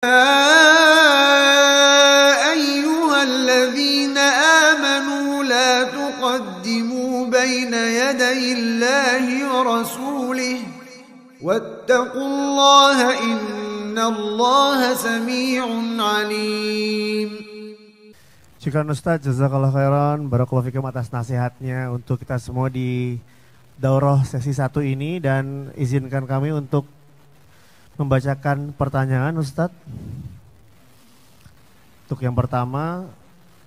أيها الذين آمنوا لا تقدموا بين يدي الله ورسوله واتقوا الله إن الله سميع عليم. Syukran Ustaz, jazakallah khairan, barakallahu fikum atas nasihatnya untuk kita semua di daurah sesi 1 ini, dan izinkan kami untuk membacakan pertanyaan Ustaz. Untuk yang pertama,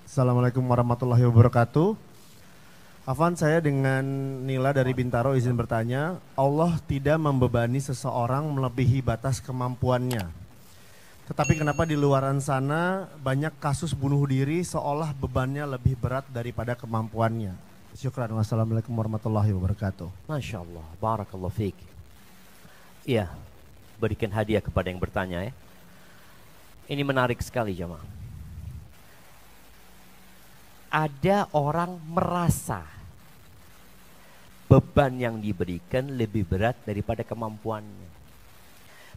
Assalamualaikum warahmatullahi wabarakatuh. Afwan, saya dengan Nila dari Bintaro izin bertanya, Allah tidak membebani seseorang melebihi batas kemampuannya. Tetapi kenapa di luaran sana banyak kasus bunuh diri seolah bebannya lebih berat daripada kemampuannya? Syukran. Wassalamualaikum warahmatullahi wabarakatuh. Masya Allah, barakallahu fiik. Iya, berikan hadiah kepada yang bertanya ya. Ini menarik sekali jemaah. Ada orang merasa beban yang diberikan lebih berat daripada kemampuannya.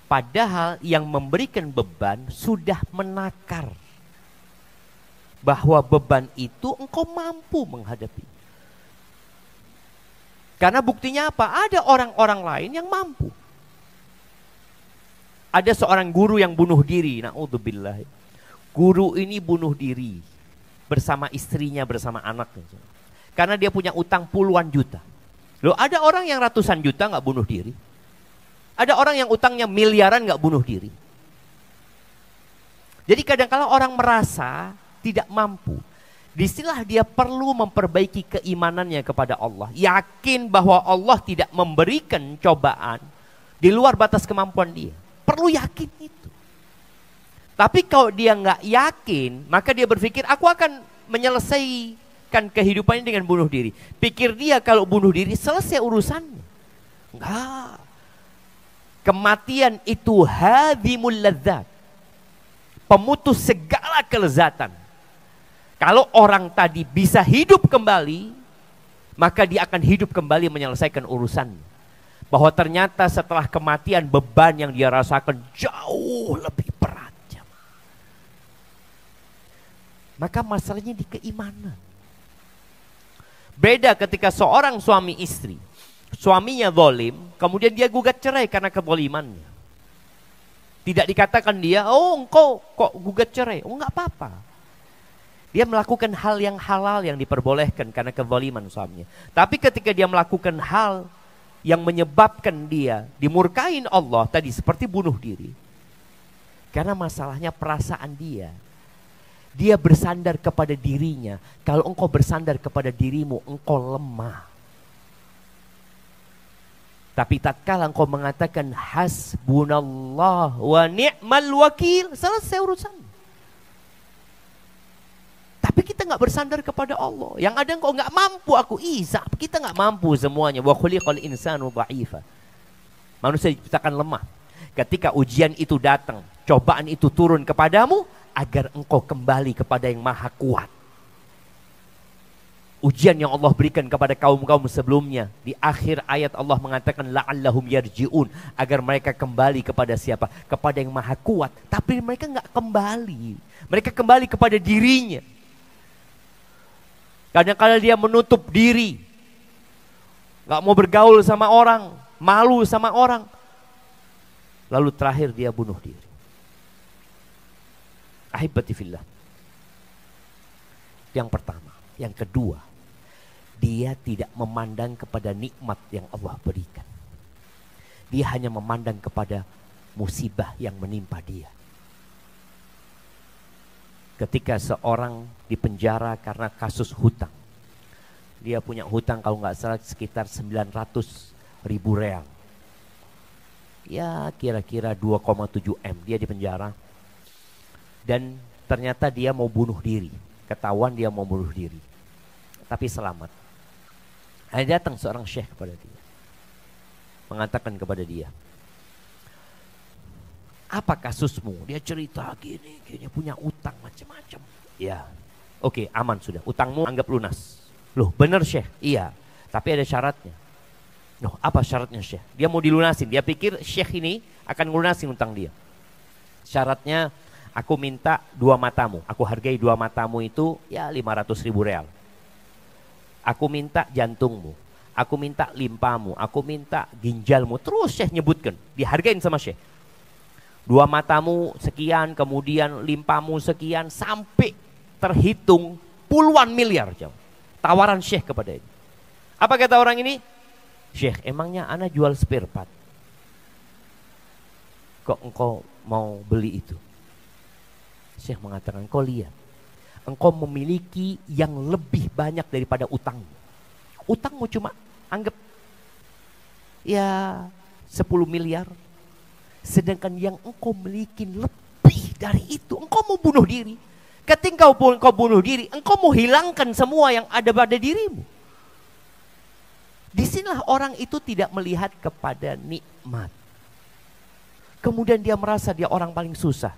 Padahal yang memberikan beban sudah menakar bahwa beban itu engkau mampu menghadapi. Karena buktinya apa? Ada orang-orang lain yang mampu. Ada seorang guru yang bunuh diri, na'udzubillah. Guru ini bunuh diri bersama istrinya, bersama anaknya. Karena dia punya utang puluhan juta. Loh, ada orang yang ratusan juta nggak bunuh diri. Ada orang yang utangnya miliaran nggak bunuh diri. Jadi kadang-kala orang merasa tidak mampu. Disinilah dia perlu memperbaiki keimanannya kepada Allah. Yakin bahwa Allah tidak memberikan cobaan di luar batas kemampuan dia. Perlu yakin itu. Tapi kalau dia nggak yakin, maka dia berpikir aku akan menyelesaikan kehidupannya dengan bunuh diri. Pikir dia kalau bunuh diri selesai urusannya. Enggak. Kematian itu hadhimul ladzat. Pemutus segala kelezatan. Kalau orang tadi bisa hidup kembali, maka dia akan hidup kembali menyelesaikan urusannya. Bahwa ternyata setelah kematian beban yang dia rasakan jauh lebih berat. Maka masalahnya di keimanan. Beda ketika seorang suami istri, suaminya zalim, kemudian dia gugat cerai karena kezalimannya. Tidak dikatakan dia, oh engkau kok gugat cerai, oh enggak apa-apa. Dia melakukan hal yang halal yang diperbolehkan karena kezaliman suaminya. Tapi ketika dia melakukan hal yang menyebabkan dia dimurkain Allah tadi seperti bunuh diri. Karena masalahnya perasaan dia. Dia bersandar kepada dirinya. Kalau engkau bersandar kepada dirimu, engkau lemah. Tapi tatkala engkau mengatakan hasbunallah wa ni'mal wakil, selesai urusan. Tapi kita nggak bersandar kepada Allah. Yang ada engkau nggak mampu, aku kita nggak mampu semuanya. Wa khuliqal insanu dha'ifa. Manusia diciptakan lemah. Ketika ujian itu datang, cobaan itu turun kepadamu, agar engkau kembali kepada yang maha kuat. Ujian yang Allah berikan kepada kaum-kaum sebelumnya. Di akhir ayat Allah mengatakan la'allahum yarji'un. Agar mereka kembali kepada siapa? Kepada yang maha kuat. Tapi mereka nggak kembali. Mereka kembali kepada dirinya. Kadang-kadang dia menutup diri. Nggak mau bergaul sama orang. Malu sama orang. Lalu terakhir dia bunuh diri. Ahibati fillah. Yang pertama. Yang kedua, dia tidak memandang kepada nikmat yang Allah berikan. Dia hanya memandang kepada musibah yang menimpa dia. Ketika seorang dipenjara karena kasus hutang. Dia punya hutang kalau nggak salah sekitar 900.000 real. Ya kira-kira 2,7 M. Dia dipenjara. Dan ternyata dia mau bunuh diri. Ketahuan dia mau bunuh diri. Tapi selamat. Ada datang seorang syekh kepada dia. Mengatakan kepada dia. Apa kasusmu? Dia cerita gini punya utang macam-macam. Ya. Oke, aman sudah. Utangmu anggap lunas. Loh benar syekh? Iya. Tapi ada syaratnya. Loh apa syaratnya syekh? Dia mau dilunasin. Dia pikir syekh ini akan melunasin utang dia. Syaratnya aku minta 2 matamu. Aku hargai 2 matamu itu ya 500.000 real. Aku minta jantungmu. Aku minta limpamu. Aku minta ginjalmu. Terus Syekh nyebutkan. Dihargain sama Syekh. 2 matamu sekian, kemudian limpamu sekian. Sampai terhitung puluhan miliar. Tawaran Syekh kepada ini. Apa kata orang ini? Syekh, emangnya ana jual spare part? Kok engkau mau beli itu? Syekh mengatakan, kau lihat, engkau memiliki yang lebih banyak daripada utangmu. Utangmu cuma anggap ya 10 miliar. Sedangkan yang engkau miliki lebih dari itu. Engkau mau bunuh diri. Ketika engkau bunuh diri, engkau mau hilangkan semua yang ada pada dirimu. Disinilah orang itu tidak melihat kepada nikmat. Kemudian dia merasa dia orang paling susah.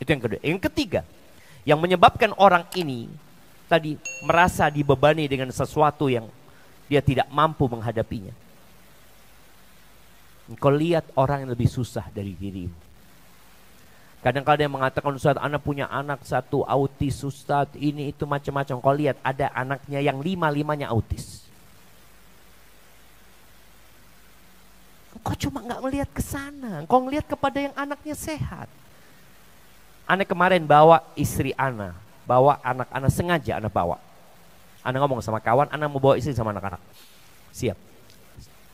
Itu yang kedua. Yang ketiga, yang menyebabkan orang ini tadi merasa dibebani dengan sesuatu yang dia tidak mampu menghadapinya. Engkau lihat orang yang lebih susah dari dirimu. Kadang-kadang yang mengatakan, Ustaz, anak punya anak satu autis, Ustaz, ini itu macam-macam. Engkau lihat ada anaknya yang 5-5-nya autis. Engkau cuma nggak melihat ke sana. Engkau ngelihat kepada yang anaknya sehat. Ana kemarin bawa istri Ana, bawa anak-anak, sengaja Ana bawa. Ana ngomong sama kawan, Ana mau bawa istri sama anak-anak. Siap.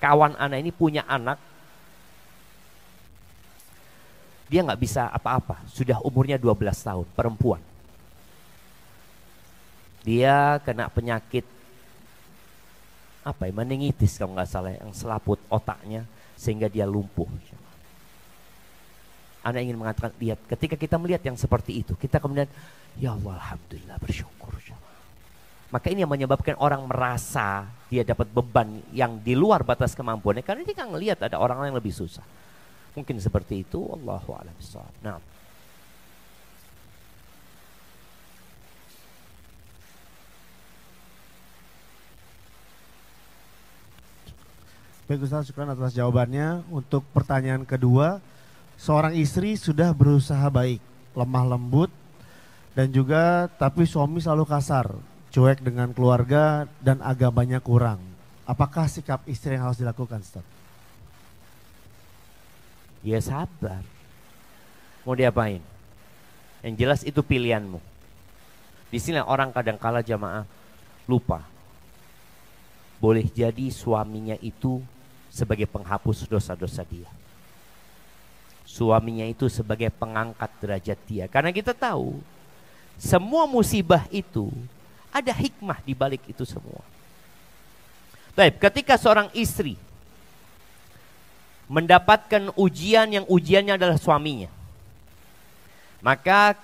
Kawan Ana ini punya anak, dia nggak bisa apa-apa, sudah umurnya 12 tahun, perempuan. Dia kena penyakit meningitis kalau nggak salah, yang selaput otaknya sehingga dia lumpuh. Anda ingin mengatakan, lihat, ketika kita melihat yang seperti itu, kita kemudian, ya Allah, alhamdulillah, bersyukur. Maka ini yang menyebabkan orang merasa dia dapat beban yang di luar batas kemampuannya, karena dia kan melihat ada orang yang lebih susah. Mungkin seperti itu, Allahu a'lam bishawab. Nah. Baik Ustaz, syukran atas jawabannya. Untuk pertanyaan kedua, seorang istri sudah berusaha baik, lemah lembut, dan juga tapi suami selalu kasar, cuek dengan keluarga dan agamanya kurang. Apakah sikap istri yang harus dilakukan, Ustaz? Ya sabar. Mau diapain? Yang jelas itu pilihanmu. Di sini orang kadang-kala jamaah lupa. Boleh jadi suaminya itu sebagai penghapus dosa-dosa dia. Suaminya itu sebagai pengangkat derajat dia. Karena kita tahu semua musibah itu ada hikmah di balik itu semua. Baik, ketika seorang istri mendapatkan ujian yang ujiannya adalah suaminya, maka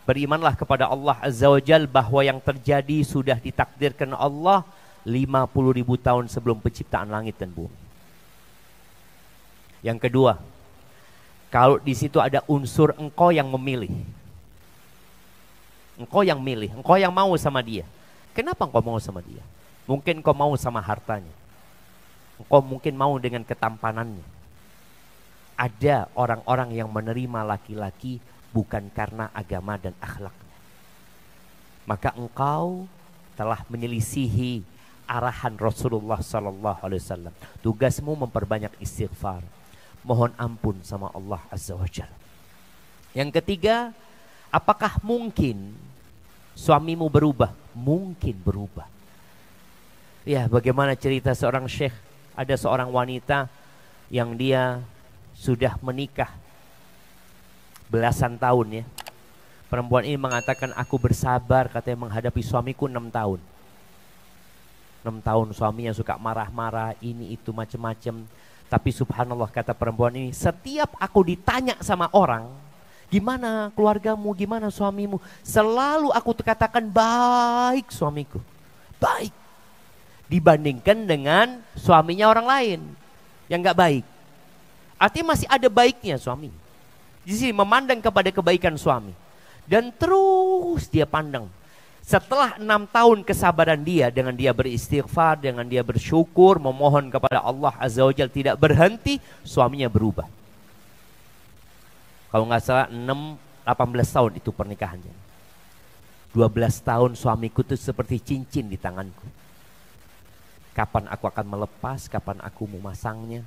berimanlah kepada Allah Azza wa Jal bahwa yang terjadi sudah ditakdirkan Allah 50.000 tahun sebelum penciptaan langit dan bumi. Yang kedua, kalau di situ ada unsur engkau yang memilih, engkau yang milih, engkau yang mau sama dia. Kenapa engkau mau sama dia? Mungkin engkau mau sama hartanya, engkau mungkin mau dengan ketampanannya. Ada orang-orang yang menerima laki-laki bukan karena agama dan akhlaknya. Maka engkau telah menyelisihi arahan Rasulullah Sallallahu Alaihi Wasallam. Tugasmu memperbanyak istighfar, mohon ampun sama Allah Azza wa Jalla. Yang ketiga, apakah mungkin suamimu berubah? Mungkin berubah. Ya, bagaimana cerita seorang syekh, ada seorang wanita yang dia sudah menikah belasan tahun ya. Perempuan ini mengatakan, aku bersabar katanya menghadapi suamiku 6 tahun. 6 tahun suaminya suka marah-marah, ini itu macam-macam. Tapi subhanallah kata perempuan ini, setiap aku ditanya sama orang, gimana keluargamu, gimana suamimu, selalu aku katakan baik suamiku, baik. Dibandingkan dengan suaminya orang lain yang gak baik. Artinya masih ada baiknya suami. Di sini memandang kepada kebaikan suami. Dan terus dia pandang. Setelah 6 tahun kesabaran dia, dengan dia beristighfar, dengan dia bersyukur, memohon kepada Allah Azza wa Jalla tidak berhenti, suaminya berubah. Kalau nggak salah 18 tahun itu pernikahannya. 12 tahun suamiku itu seperti cincin di tanganku. Kapan aku akan melepas, kapan aku memasangnya.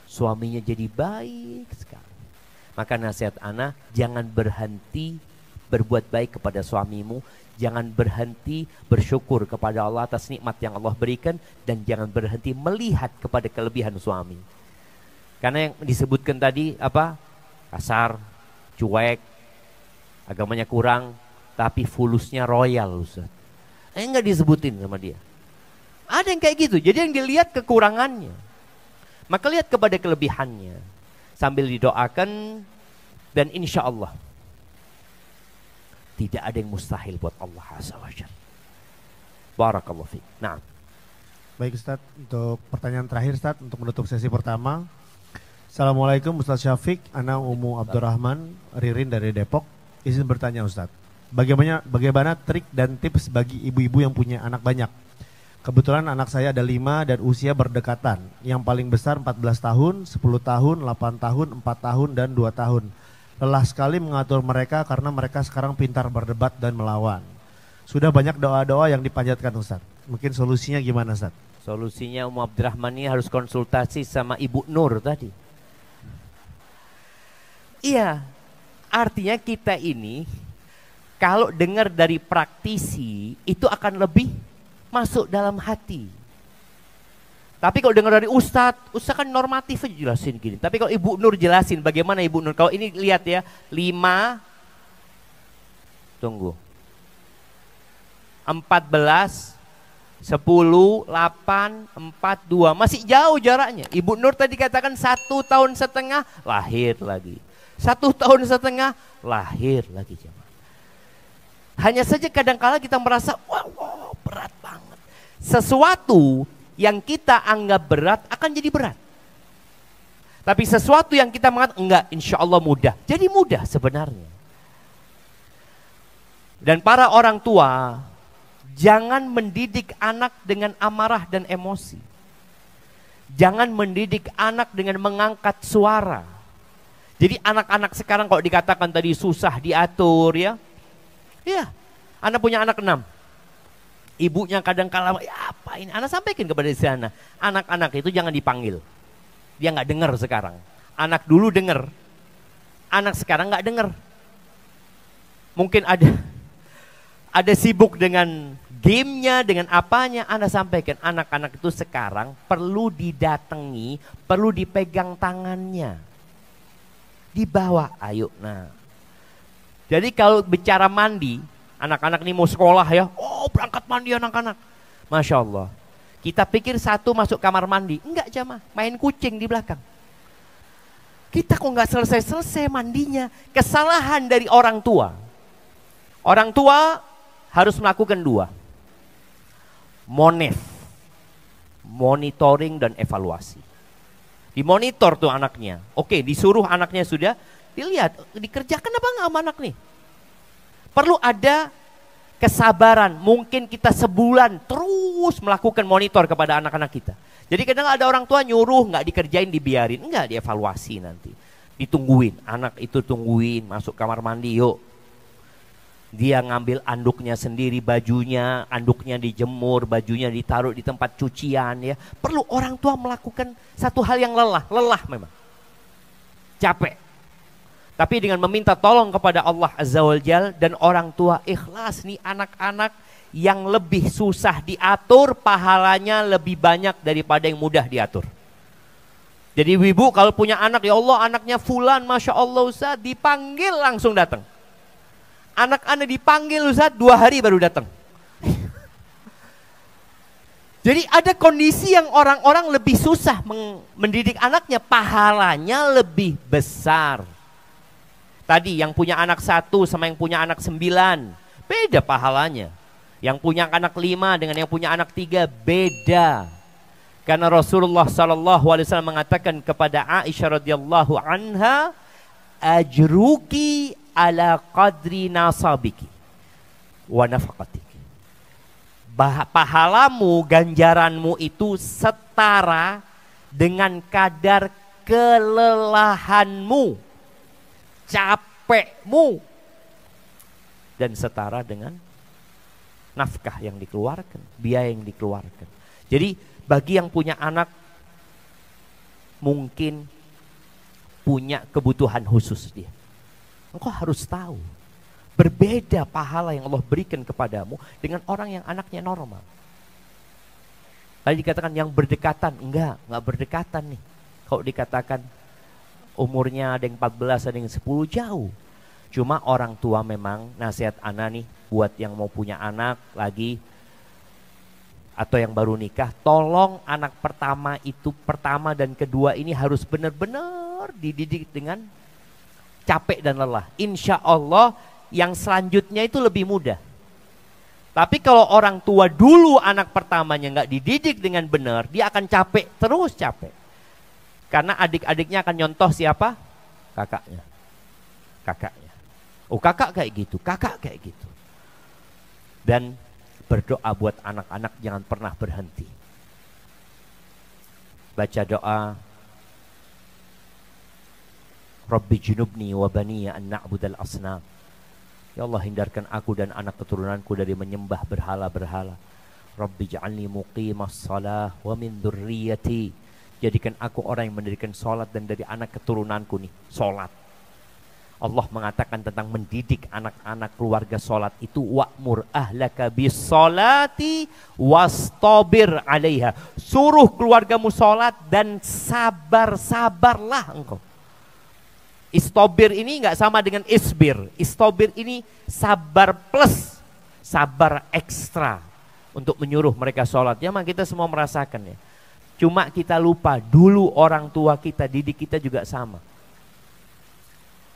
Suaminya jadi baik sekali. Maka nasihat ana, jangan berhenti berbuat baik kepada suamimu. Jangan berhenti bersyukur kepada Allah atas nikmat yang Allah berikan. Dan jangan berhenti melihat kepada kelebihan suami. Karena yang disebutkan tadi apa? Kasar, cuek, agamanya kurang, tapi fulusnya royal Ustaz. Enggak disebutin sama dia. Ada yang kayak gitu, jadi yang dilihat kekurangannya. Maka lihat kepada kelebihannya. Sambil didoakan, dan insya Allah tidak ada yang mustahil buat Allah Azza wa Jalla. Barakallahu fiik. Nah. Baik Ustaz, untuk pertanyaan terakhir Ustaz, untuk menutup sesi pertama. Assalamualaikum Ustaz Syafiq, Ana Umu Abdurrahman, Ririn dari Depok. Izin bertanya Ustaz, bagaimana trik dan tips bagi ibu-ibu yang punya anak banyak? Kebetulan anak saya ada 5 dan usia berdekatan. Yang paling besar 14 tahun, 10 tahun, 8 tahun, 4 tahun, dan 2 tahun. Lelah sekali mengatur mereka karena mereka sekarang pintar berdebat dan melawan. Sudah banyak doa-doa yang dipanjatkan Ustaz. Mungkin solusinya gimana Ustaz? Solusinya Umu Abdurrahman ini harus konsultasi sama Ibu Nur tadi. Iya, artinya kita ini kalau dengar dari praktisi itu akan lebih masuk dalam hati. Tapi kalau dengar dari Ustadz kan normatif aja jelasin gini. Tapi kalau Ibu Nur jelasin bagaimana Ibu Nur. Kalau ini lihat ya, 5, tunggu, 14, 10, 8, 4, 2. Masih jauh jaraknya. Ibu Nur tadi katakan 1,5 tahun lahir lagi. 1,5 tahun lahir lagi jemaah. Hanya saja kadang-kala kita merasa wow, berat banget. Sesuatu yang kita anggap berat akan jadi berat. Tapi sesuatu yang kita mengatakan enggak, insya Allah mudah. Jadi mudah sebenarnya. Dan para orang tua, jangan mendidik anak dengan amarah dan emosi. Jangan mendidik anak dengan mengangkat suara. Jadi anak-anak sekarang kalau dikatakan tadi susah diatur ya. Iya, anak punya anak 6. Ibunya kadang-kala, ya apa ini? Anak sampaikan kepada di sana. Anak-anak itu jangan dipanggil. Dia nggak dengar sekarang. Anak dulu dengar. Anak sekarang nggak dengar. Mungkin ada sibuk dengan gamenya, dengan apanya. Anda sampaikan, anak-anak itu sekarang perlu didatangi, perlu dipegang tangannya. Dibawa, ayo. Nah, jadi kalau bicara mandi, anak-anak ini mau sekolah ya, oh berangkat mandi anak-anak. Masya Allah. Kita pikir satu masuk kamar mandi. Enggak jamaah, main kucing di belakang. Kita kok nggak selesai-selesai mandinya. Kesalahan dari orang tua. Orang tua harus melakukan 2. Monitoring dan evaluasi. Dimonitor tuh anaknya. Oke, disuruh anaknya sudah, dilihat, dikerjakan apa nggak sama anak nih. Perlu ada kesabaran. Mungkin kita sebulan terus melakukan monitor kepada anak-anak kita. Jadi kadang ada orang tua nyuruh nggak dikerjain, dibiarin, enggak, dievaluasi nanti. Ditungguin, anak itu tungguin masuk kamar mandi yuk. Dia ngambil anduknya sendiri, bajunya, anduknya dijemur, bajunya ditaruh di tempat cucian ya. Perlu orang tua melakukan satu hal yang lelah memang. Capek. Tapi dengan meminta tolong kepada Allah Azza wa Jalla dan orang tua ikhlas nih, anak-anak yang lebih susah diatur pahalanya lebih banyak daripada yang mudah diatur. Jadi ibu kalau punya anak, ya Allah anaknya fulan, Masya Allah Ustaz, dipanggil langsung datang. Anak-anak dipanggil Ustaz 2 hari baru datang. Jadi ada kondisi yang orang-orang lebih susah mendidik anaknya, pahalanya lebih besar. Tadi yang punya anak 1 sama yang punya anak 9, beda pahalanya. Yang punya anak 5 dengan yang punya anak 3 beda. Karena Rasulullah SAW mengatakan kepada Aisyah radhiyallahu anha, ajruki ala qadri nasabiki wa nafaqatiki. Pahalamu, ganjaranmu itu setara dengan kadar kelelahanmu capekmu. Dan setara dengan nafkah yang dikeluarkan, biaya yang dikeluarkan. Jadi bagi yang punya anak mungkin punya kebutuhan khusus dia. Engkau harus tahu, berbeda pahala yang Allah berikan kepadamu dengan orang yang anaknya normal. Tadi dikatakan yang berdekatan, enggak berdekatan nih. Kalau dikatakan umurnya ada yang 14, ada yang 10, jauh. Cuma orang tua memang nasihat anak nih buat yang mau punya anak lagi atau yang baru nikah, tolong anak pertama dan kedua ini harus benar-benar dididik dengan capek dan lelah. Insya Allah yang selanjutnya itu lebih mudah. Tapi kalau orang tua dulu anak pertamanya nggak dididik dengan benar, dia akan capek, terus capek. Karena adik-adiknya akan nyontoh siapa? Kakaknya. Oh kakak kayak gitu, kakak kayak gitu. Dan berdoa buat anak-anak jangan pernah berhenti. Baca doa, Rabbi junubni wa baniya an na'budal asnam. Ya Allah, hindarkan aku dan anak keturunanku dari menyembah berhala-berhala. Rabbi ja'alni muqimas salah wa min dzurriyyati. Jadikan aku orang yang mendirikan salat dan dari anak keturunanku nih, salat. Allah mengatakan tentang mendidik anak-anak keluarga salat itu, wa'mur ahlaka bis salati wastabir 'alaiha. Suruh keluargamu salat dan sabarlah engkau. Istobir ini nggak sama dengan isbir. Istobir ini sabar plus, sabar ekstra untuk menyuruh mereka sholat. Ya, memang kita semua merasakan ya. Cuma kita lupa dulu orang tua kita didik kita juga sama.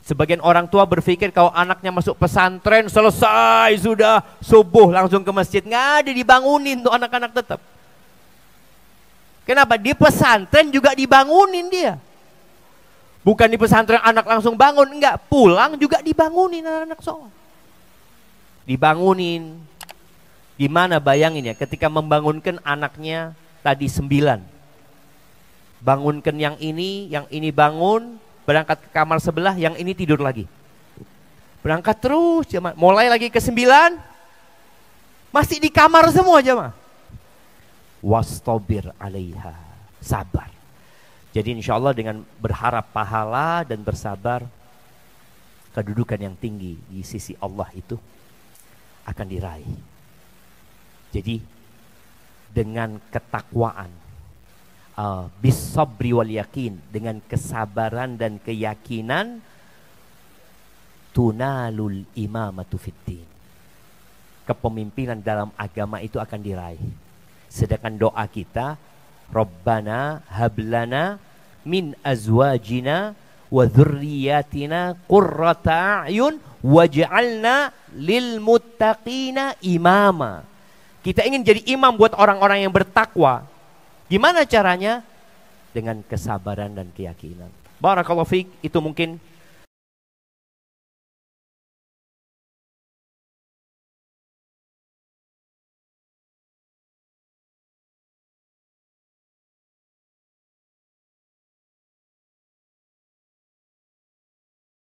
Sebagian orang tua berpikir kalau anaknya masuk pesantren selesai sudah subuh langsung ke masjid, nggak ada, dibangunin tuh anak-anak tetap. Kenapa? Di pesantren juga dibangunin dia. Bukan di pesantren anak langsung bangun, enggak, pulang juga dibangunin anak-anak sholat. Dibangunin. Gimana bayangin ya, ketika membangunkan anaknya tadi 9. Bangunkan yang ini bangun, berangkat ke kamar sebelah, yang ini tidur lagi. Berangkat terus, jemaah. Mulai lagi ke 9, masih di kamar semua jemaah. Wastabir 'alaiha, sabar. Jadi insya Allah dengan berharap pahala dan bersabar, kedudukan yang tinggi di sisi Allah itu akan diraih. Jadi dengan ketakwaan, bisabri wal yakin, dengan kesabaran dan keyakinan, tunalul imamatu fiddin. Kepemimpinan dalam agama itu akan diraih. Sedangkan doa kita, Rabbana hablana min azwajina wa dzurriyyatina qurrata a'yun waj'alna lil muttaqina imama. Kita ingin jadi imam buat orang-orang yang bertakwa. Gimana caranya? Dengan kesabaran dan keyakinan. Barakallahu fiik, itu mungkin